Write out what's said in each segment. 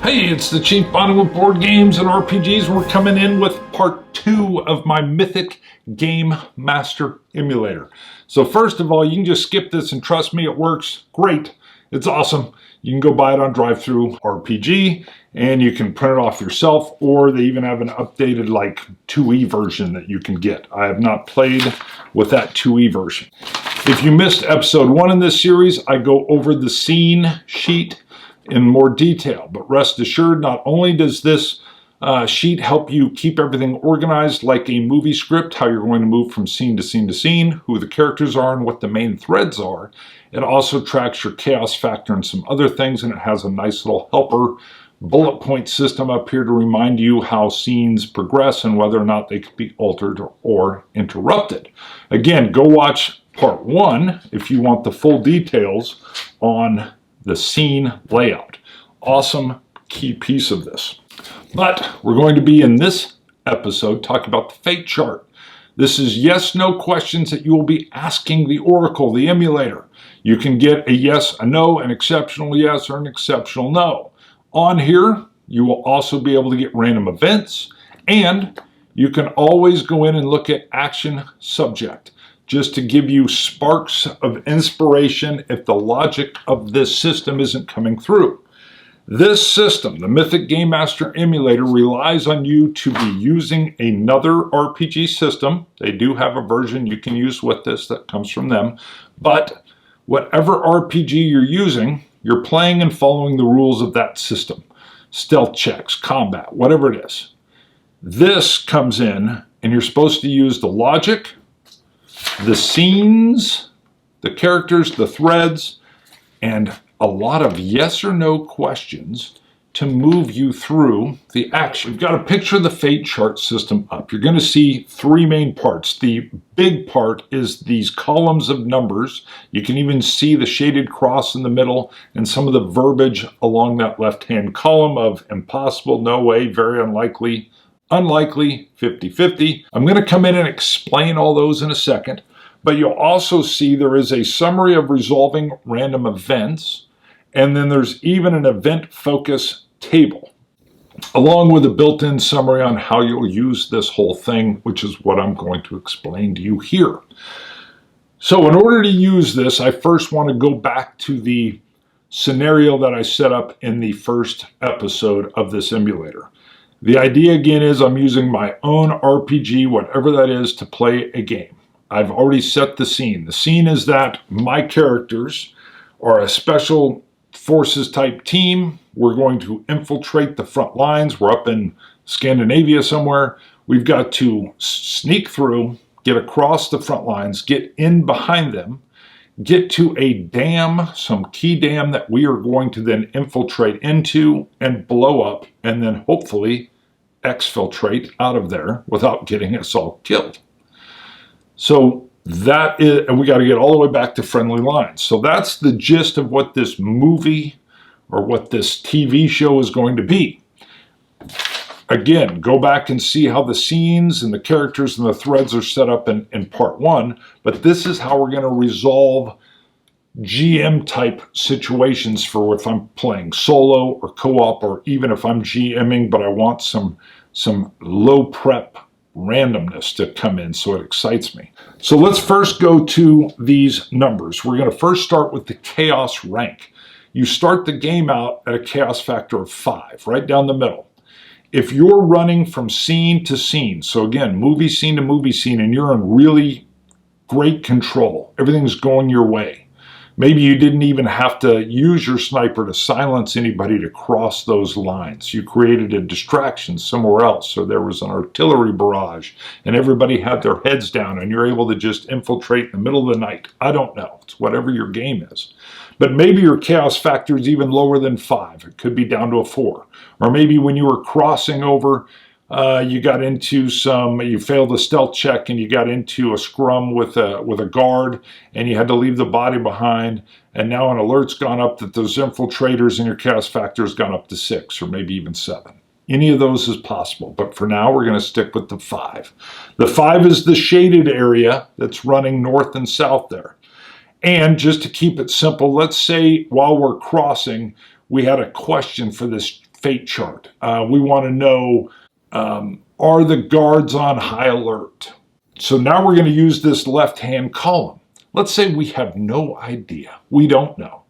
Hey, it's the Chief Bonding with Board Games and RPGs. We're coming in with part 2 of my Mythic Game Master Emulator. So first of all, you can just skip this and trust me, it works great. It's awesome. You can go buy it on Drive-Thru RPG and you can print it off yourself, or they even have an updated like 2E version that you can get. I have not played with that 2E version. If you missed episode 1 in this series, I go over the scene sheet in more detail, but rest assured, not only does this sheet help you keep everything organized like a movie script, how you're going to move from scene to scene to scene, who the characters are and what the main threads are, it also tracks your chaos factor and some other things, and it has a nice little helper bullet point system up here to remind you how scenes progress and whether or not they could be altered or interrupted. Again, go watch part 1 if you want the full details on the scene layout. Awesome key piece of this. But we're going to be in this episode talking about the fate chart. This is yes/no questions that you will be asking the Oracle, the emulator. You can get a yes, a no, an exceptional yes, or an exceptional no. On here, you will also be able to get random events, and you can always go in and look at action subject, just to give you sparks of inspiration if the logic of this system isn't coming through. This system, the Mythic Game Master Emulator, relies on you to be using another RPG system. They do have a version you can use with this that comes from them, but whatever RPG you're using, you're playing and following the rules of that system. Stealth checks, combat, whatever it is. This comes in and you're supposed to use the logic, the scenes, the characters, the threads, and a lot of yes or no questions to move you through the action. You've got a picture of the fate chart system up. You're going to see 3 main parts. The big part is these columns of numbers. You can even see the shaded cross in the middle and some of the verbiage along that left-hand column of impossible, no way, very unlikely, unlikely, 50-50. I'm going to come in and explain all those in a second, but you'll also see there is a summary of resolving random events, and then there's even an event focus table, along with a built-in summary on how you'll use this whole thing, which is what I'm going to explain to you here. So in order to use this, I first want to go back to the scenario that I set up in the first episode of this emulator. The idea again is I'm using my own RPG, whatever that is, to play a game. I've already set the scene. The scene is that my characters are a special forces type team. We're going to infiltrate the front lines. We're up in Scandinavia somewhere. We've got to sneak through, get across the front lines, get in behind them, get to a dam, some key dam that we are going to then infiltrate into and blow up, and then hopefully exfiltrate out of there without getting us all killed. So that is, and we got to get all the way back to friendly lines. So that's the gist of what this movie or what this TV show is going to be. Again, go back and see how the scenes and the characters and the threads are set up in part 1, but this is how we're going to resolve GM type situations for if I'm playing solo or co-op, or even if I'm GMing but I want some low prep randomness to come in so it excites me. So let's first go to these numbers. We're going to first start with the chaos rank. You start the game out at a chaos factor of 5, right down the middle. If you're running from scene to scene, so again, movie scene to movie scene, and you're in really great control, everything's going your way. Maybe you didn't even have to use your sniper to silence anybody to cross those lines. You created a distraction somewhere else, or there was an artillery barrage, and everybody had their heads down, and you're able to just infiltrate in the middle of the night. I don't know. It's whatever your game is. But maybe your chaos factor is even lower than 5. It could be down to a 4. Or maybe when you were crossing over, you got into you failed a stealth check and you got into a scrum with a guard and you had to leave the body behind, and now an alert's gone up that those infiltrators and your chaos factor has gone up to 6 or maybe even 7. Any of those is possible, but for now we're going to stick with the 5. The 5 is the shaded area that's running north and south there. And just to keep it simple, let's say while we're crossing, we had a question for this fate chart. We want to know, are the guards on high alert? So now we're going to use this left-hand column. Let's say we have no idea. We don't know.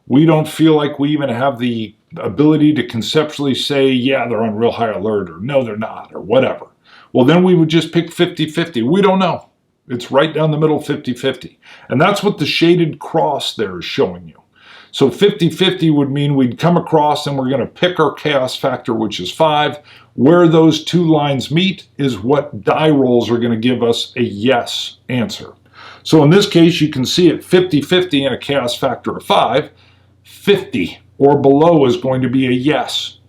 We don't feel like we even have the ability to conceptually say, yeah, they're on real high alert, or no, they're not, or whatever. Well, then we would just pick 50-50. We don't know. It's right down the middle, 50-50. And that's what the shaded cross there is showing you. So 50-50 would mean we'd come across and we're going to pick our chaos factor, which is 5. Where those two lines meet is what die rolls are going to give us a yes answer. So in this case, you can see it 50-50 and a chaos factor of 5. 50 or below is going to be a yes.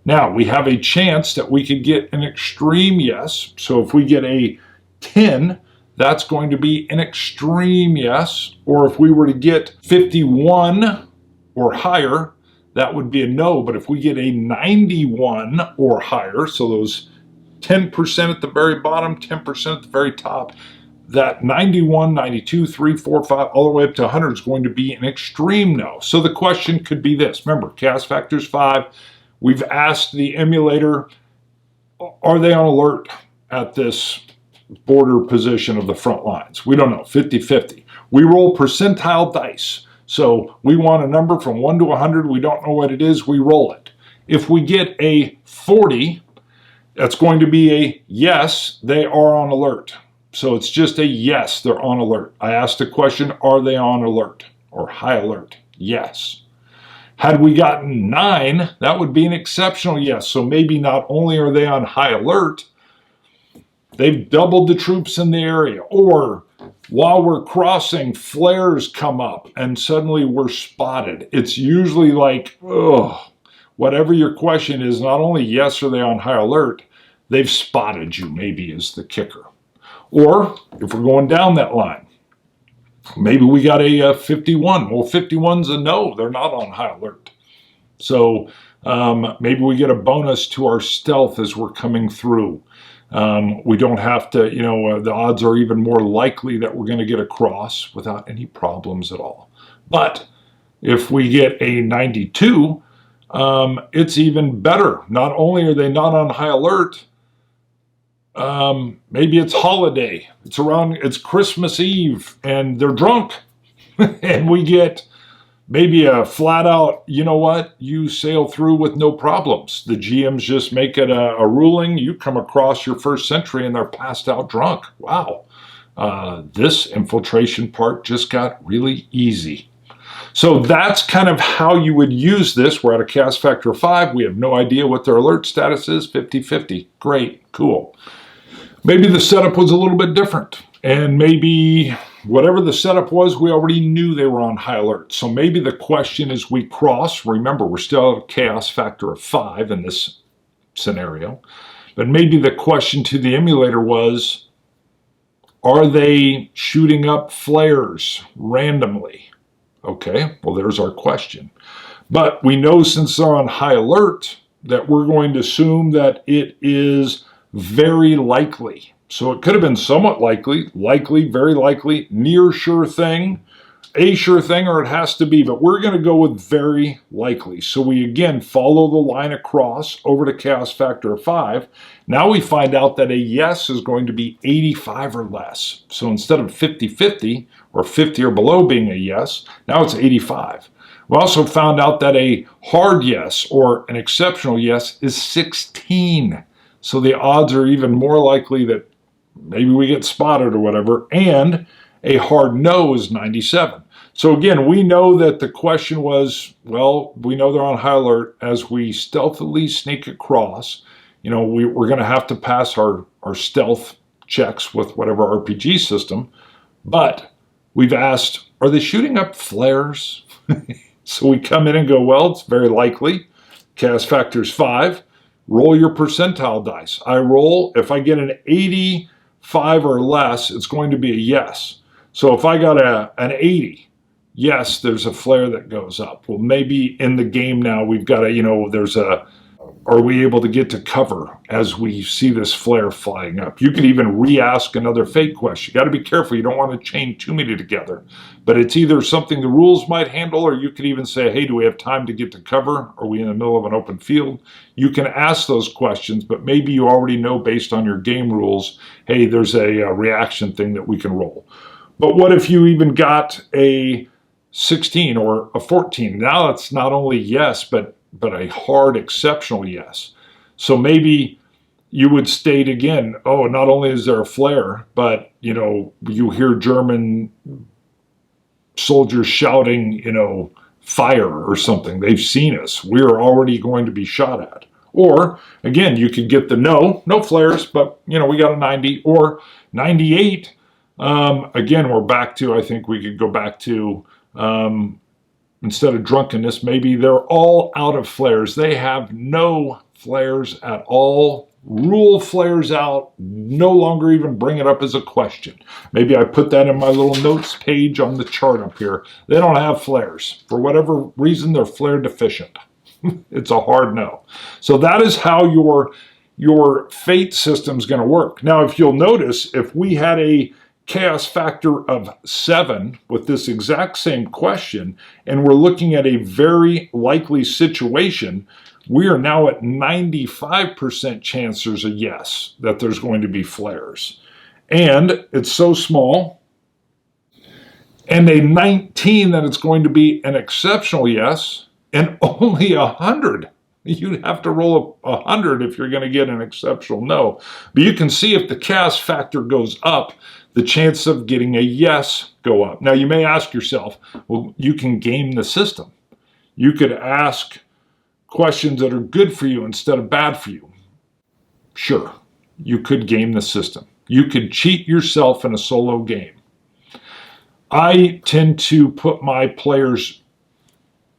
Now, we have a chance that we could get an extreme yes. So if we get a 10, that's going to be an extreme yes. Or if we were to get 51 or higher, that would be a no. But if we get a 91 or higher, so those 10% at the very bottom, 10% at the very top, that 91, 92, 3, 4, 5, all the way up to 100 is going to be an extreme no. So the question could be this. Remember, chaos factor is 5. We've asked the emulator, are they on alert at this border position of the front lines? We don't know, 50-50. We roll percentile dice. So we want a number from 1 to 100. We don't know what it is. We roll it. If we get a 40, that's going to be a yes, they are on alert. So it's just a yes, they're on alert. I asked the question, are they on alert or high alert? Yes. Had we gotten 9, that would be an exceptional yes. So maybe not only are they on high alert, they've doubled the troops in the area. Or while we're crossing, flares come up and suddenly we're spotted. It's usually like, whatever your question is, not only yes, are they on high alert, they've spotted you, maybe is the kicker. Or if we're going down that line, maybe we got a 51. Well, 51's a no, they're not on high alert. So maybe we get a bonus to our stealth as we're coming through. We don't have to, the odds are even more likely that we're going to get across without any problems at all. But if we get a 92, it's even better. Not only are they not on high alert, maybe it's holiday, it's Christmas Eve, and they're drunk, and we get maybe a flat out, you know what, you sail through with no problems. The GMs just make it a ruling, you come across your first sentry and they're passed out drunk. Wow, this infiltration part just got really easy. So that's kind of how you would use this. We're at a chaos factor of 5. We have no idea what their alert status is. 50-50. Great. Cool. Maybe the setup was a little bit different. And maybe whatever the setup was, we already knew they were on high alert. So maybe the question is we cross. Remember, we're still at a chaos factor of 5 in this scenario. But maybe the question to the emulator was, are they shooting up flares randomly? Okay, well, there's our question. But we know since they're on high alert that we're going to assume that it is very likely. So it could have been somewhat likely, very likely, near sure thing, a sure thing, or it has to be. But we're going to go with very likely. So we, again, follow the line across over to chaos factor of 5. Now we find out that a yes is going to be 85 or less. So instead of 50-50, or 50 or below being a yes, now it's 85. We also found out that a hard yes or an exceptional yes is 16. So the odds are even more likely that maybe we get spotted or whatever, and a hard no is 97. So again, we know that the question was, well, we know they're on high alert. As we stealthily sneak across, we're going to have to pass our stealth checks with whatever RPG system, but we've asked, are they shooting up flares? So we come in and go, well, it's very likely. Chaos factor is 5. Roll your percentile dice. I roll. If I get an 85 or less, it's going to be a yes. So if I got an 80, yes, there's a flare that goes up. Well, maybe in the game now we've got there's a are we able to get to cover as we see this flare flying up? You could even re-ask another fake question. You got to be careful. You don't want to chain too many together. But it's either something the rules might handle, or you could even say, hey, do we have time to get to cover? Are we in the middle of an open field? You can ask those questions, but maybe you already know based on your game rules, hey, there's a reaction thing that we can roll. But what if you even got a 16 or a 14? Now it's not only yes, but a hard exceptional yes. So maybe you would state again, oh, not only is there a flare, but you hear German soldiers shouting, fire or something. They've seen us. We're already going to be shot at. Or again, you could get the no flares, but we got a 90 or 98. Again, we're back to, I think we could go back to, instead of drunkenness, maybe they're all out of flares. They have no flares at all. Rule flares out. No longer even bring it up as a question. Maybe I put that in my little notes page on the chart up here. They don't have flares. For whatever reason, they're flare deficient. It's a hard no. So that is how your fate system is going to work. Now, if you'll notice, if we had a chaos factor of 7 with this exact same question, and we're looking at a very likely situation, we are now at 95% chance there's a yes, that there's going to be flares. And it's so small, and a 19 that it's going to be an exceptional yes, and only 100. You'd have to roll 100 if you're going to get an exceptional no. But you can see if the chaos factor goes up, the chance of getting a yes go up. Now, you may ask yourself, well, you can game the system. You could ask questions that are good for you instead of bad for you. Sure, you could game the system. You could cheat yourself in a solo game. I tend to put my players,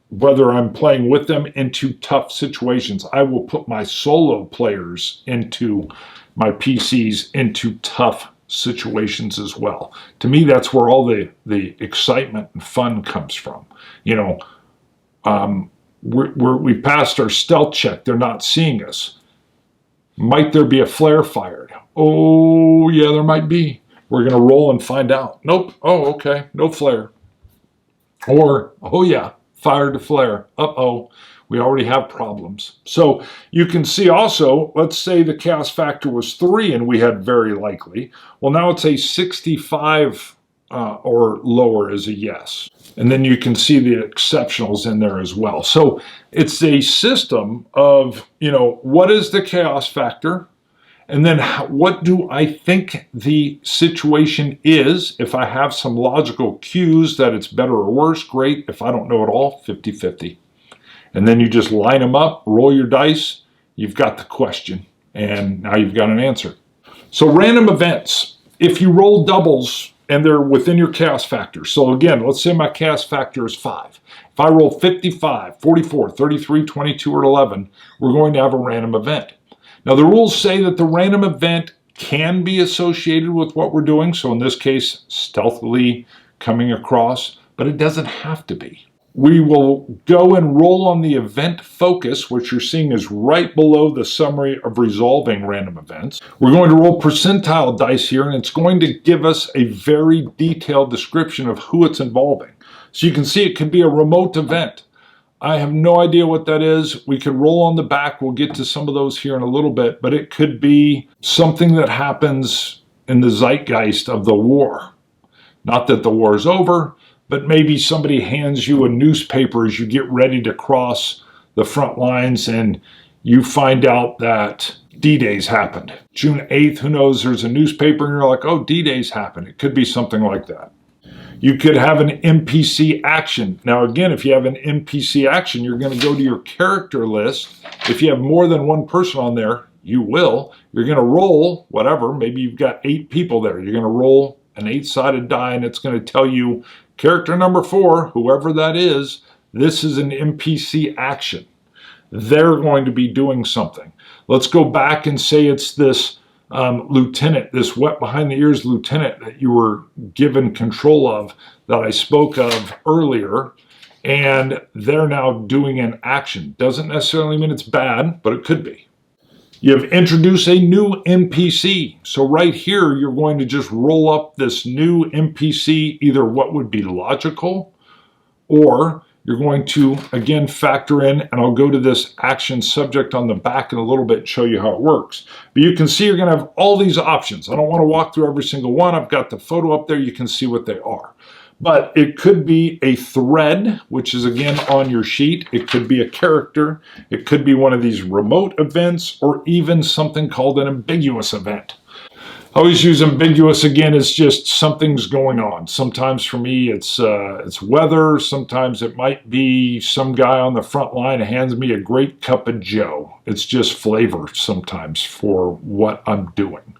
whether I'm playing with them, into tough situations. I will put my solo players into my PCs into tough situations as well. To me, that's where all the excitement and fun comes from. We passed our stealth check. They're not seeing us. Might there be a flare fired? Oh, yeah, there might be. We're going to roll and find out. Nope. Oh, okay. No flare. Or, oh, yeah, fired a flare. Uh-oh. We already have problems. So you can see also, let's say the chaos factor was 3 and we had very likely. Well, now it's a 65 or lower is a yes. And then you can see the exceptionals in there as well. So it's a system of, what is the chaos factor? And then what do I think the situation is? If I have some logical cues that it's better or worse, great. If I don't know at all, 50-50. And then you just line them up, roll your dice, you've got the question, and now you've got an answer. So random events, if you roll doubles and they're within your chaos factor. So again, let's say my chaos factor is 5. If I roll 55, 44, 33, 22, or 11, we're going to have a random event. Now the rules say that the random event can be associated with what we're doing. So in this case, stealthily coming across, but it doesn't have to be. We will go and roll on the event focus, which you're seeing is right below the summary of resolving random events. We're going to roll percentile dice here, and it's going to give us a very detailed description of who it's involving. So you can see it could be a remote event. I have no idea what that is. We could roll on the back. We'll get to some of those here in a little bit, but it could be something that happens in the zeitgeist of the war. Not that the war is over, but maybe somebody hands you a newspaper as you get ready to cross the front lines and you find out that D-Day's happened. June 8th, who knows, there's a newspaper and you're like, oh, D-Day's happened. It could be something like that. You could have an NPC action. Now again, if you have an NPC action, you're going to go to your character list. If you have more than one person on there, you will. You're going to roll whatever. Maybe you've got 8 people there. You're going to roll an 8-sided die and it's going to tell you character number 4, whoever that is, this is an NPC action. They're going to be doing something. Let's go back and say it's this lieutenant, this wet behind the ears lieutenant that you were given control of that I spoke of earlier. and they're now doing an action. Doesn't necessarily mean it's bad, but it could be. You've introduced a new NPC. So right here, you're going to just roll up this new NPC, either what would be logical, or you're going to, again, factor in, and I'll go to this action subject on the back in a little bit and show you how it works. But you can see you're going to have all these options. I don't want to walk through every single one. I've got the photo up there. You can see what they are. But it could be a thread, which is, again, on your sheet. It could be a character. It could be one of these remote events, or even something called an ambiguous event. I always use ambiguous, again, as just something's going on. Sometimes for me it's weather. Sometimes it might be some guy on the front line hands me a great cup of joe. It's just flavor sometimes for what I'm doing.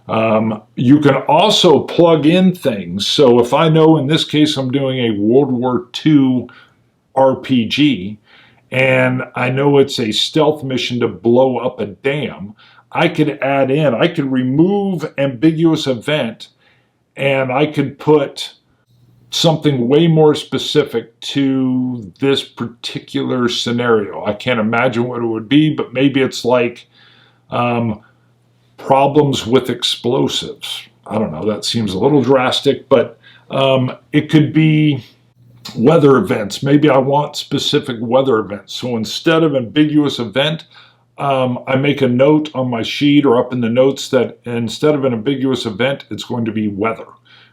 You can also plug in things. So if I know in this case I'm doing a World War II RPG, and I know it's a stealth mission to blow up a dam, I could add in, I could remove ambiguous event, and I could put something way more specific to this particular scenario. I can't imagine what it would be, but maybe it's like problems with explosives. I don't know, that seems a little drastic, but it could be weather events. Maybe I want specific weather events. So instead of ambiguous event, I make a note on my sheet or up in the notes that instead of an ambiguous event, it's going to be weather.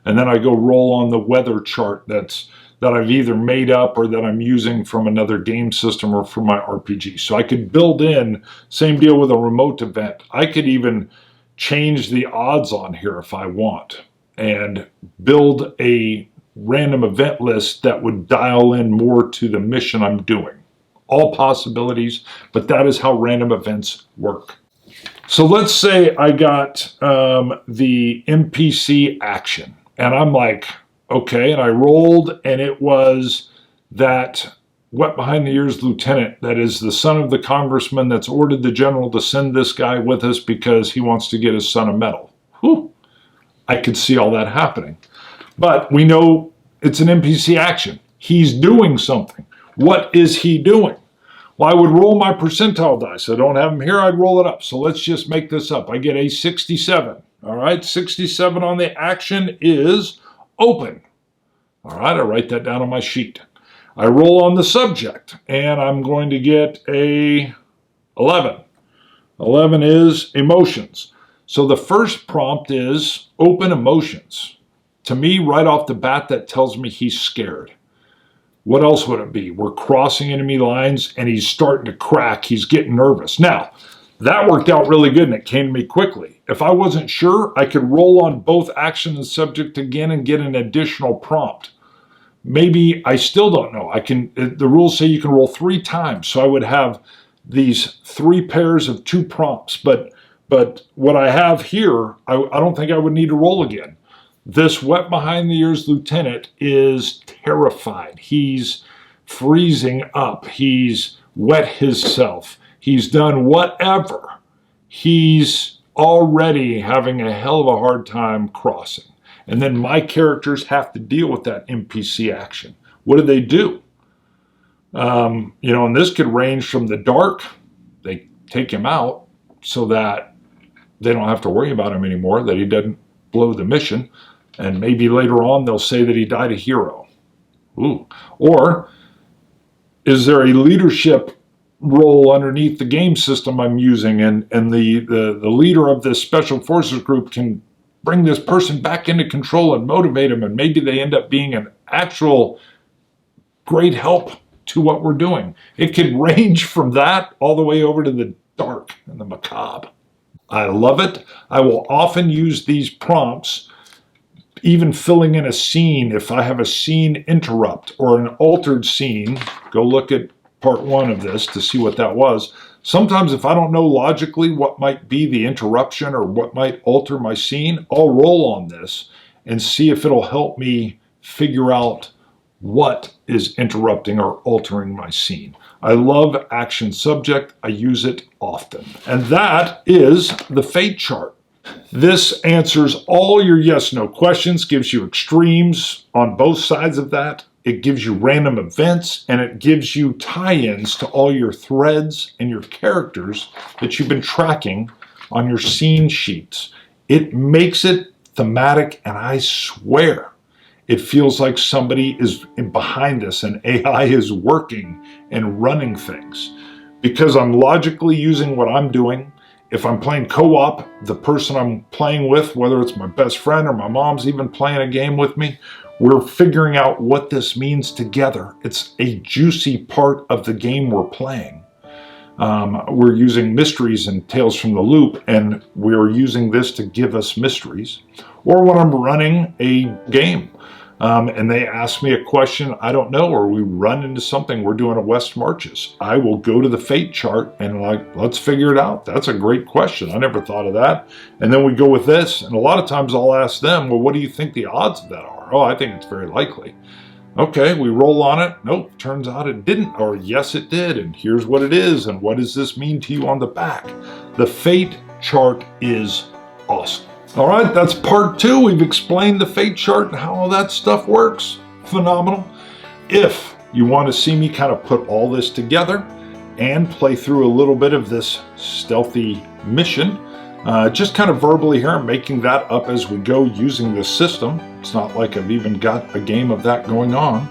And then I go roll on the weather chart that I've either made up or that I'm using from another game system or from my RPG. So I could build in, same deal with a remote event. I could even change the odds on here if I want and build a random event list that would dial in more to the mission I'm doing. All possibilities, but that is how random events work. So let's say I got the NPC action, and I'm like, okay, and I rolled, and it was that wet behind the ears lieutenant that is the son of the congressman that's ordered the general to send this guy with us because he wants to get his son a medal. Whew. I could see all that happening. But we know it's an NPC action. He's doing something. What is he doing? Well, I would roll my percentile dice. I don't have them here. I'd roll it up. So let's just make this up. I get a 67. All right, 67 on the action is open. All right, I write that down on my sheet. I roll on the subject, and I'm going to get a 11. 11 is emotions. So the first prompt is open emotions. To me, right off the bat, that tells me he's scared. What else would it be? We're crossing enemy lines and he's starting to crack. He's getting nervous. Now, that worked out really good and it came to me quickly. If I wasn't sure, I could roll on both action and subject again and get an additional prompt. Maybe I still don't know. The rules say you can roll 3 times. So I would have these 3 pairs of 2 prompts. But what I have here, I don't think I would need to roll again. This wet behind the ears lieutenant is terrified. He's freezing up. He's wet himself. He's done whatever. He's already having a hell of a hard time crossing. And then my characters have to deal with that NPC action. What do they do? And this could range from the dark. They take him out so that they don't have to worry about him anymore, that he doesn't blow the mission. And maybe later on they'll say that he died a hero. Ooh. Or is there a leadership role underneath the game system I'm using, and the leader of this special forces group can bring this person back into control and motivate them, and maybe they end up being an actual great help to what we're doing. It could range from that all the way over to the dark and the macabre. I love it. I will often use these prompts, even filling in a scene. If I have a scene interrupt or an altered scene, go look at part 1 of this to see what that was. Sometimes if I don't know logically what might be the interruption or what might alter my scene, I'll roll on this and see if it'll help me figure out what is interrupting or altering my scene. I love action subject. I use it often. And that is the fate chart. This answers all your yes/no questions, gives you extremes on both sides of that. it gives you random events, and it gives you tie-ins to all your threads and your characters that you've been tracking on your scene sheets. It makes it thematic, and I swear it feels like somebody is behind this and AI is working and running things. Because I'm logically using what I'm doing. If I'm playing co-op, the person I'm playing with, whether it's my best friend or my mom's even playing a game with me, we're figuring out what this means together. It's a juicy part of the game we're playing. We're using mysteries and Tales from the Loop, and we're using this to give us mysteries. Or when I'm running a game, and they ask me a question I don't know, or we run into something, we're doing a West Marches, I will go to the fate chart and let's figure it out. That's a great question. I never thought of that. And then we go with this, and a lot of times I'll ask them, well, what do you think the odds of that are? Oh, I think it's very likely. Okay, we roll on it. Nope, turns out it didn't, or yes, it did, and here's what it is, and what does this mean to you on the back? The fate chart is awesome. All right, that's part 2. We've explained the fate chart and how all that stuff works. Phenomenal. If you want to see me kind of put all this together and play through a little bit of this stealthy mission, just kind of verbally here, I'm making that up as we go using this system. It's not like I've even got a game of that going on.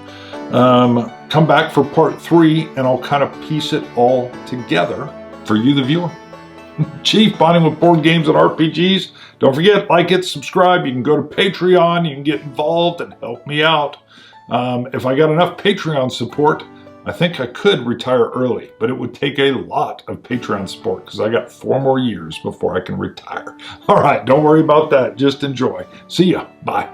Come back for part 3 and I'll kind of piece it all together for you, the viewer. Chief, bonding with board games and RPGs. Don't forget, like it, subscribe. You can go to Patreon. You can get involved and help me out. If I got enough Patreon support, I think I could retire early, but it would take a lot of Patreon support because I got 4 more years before I can retire. All right, don't worry about that. Just enjoy. See ya. Bye.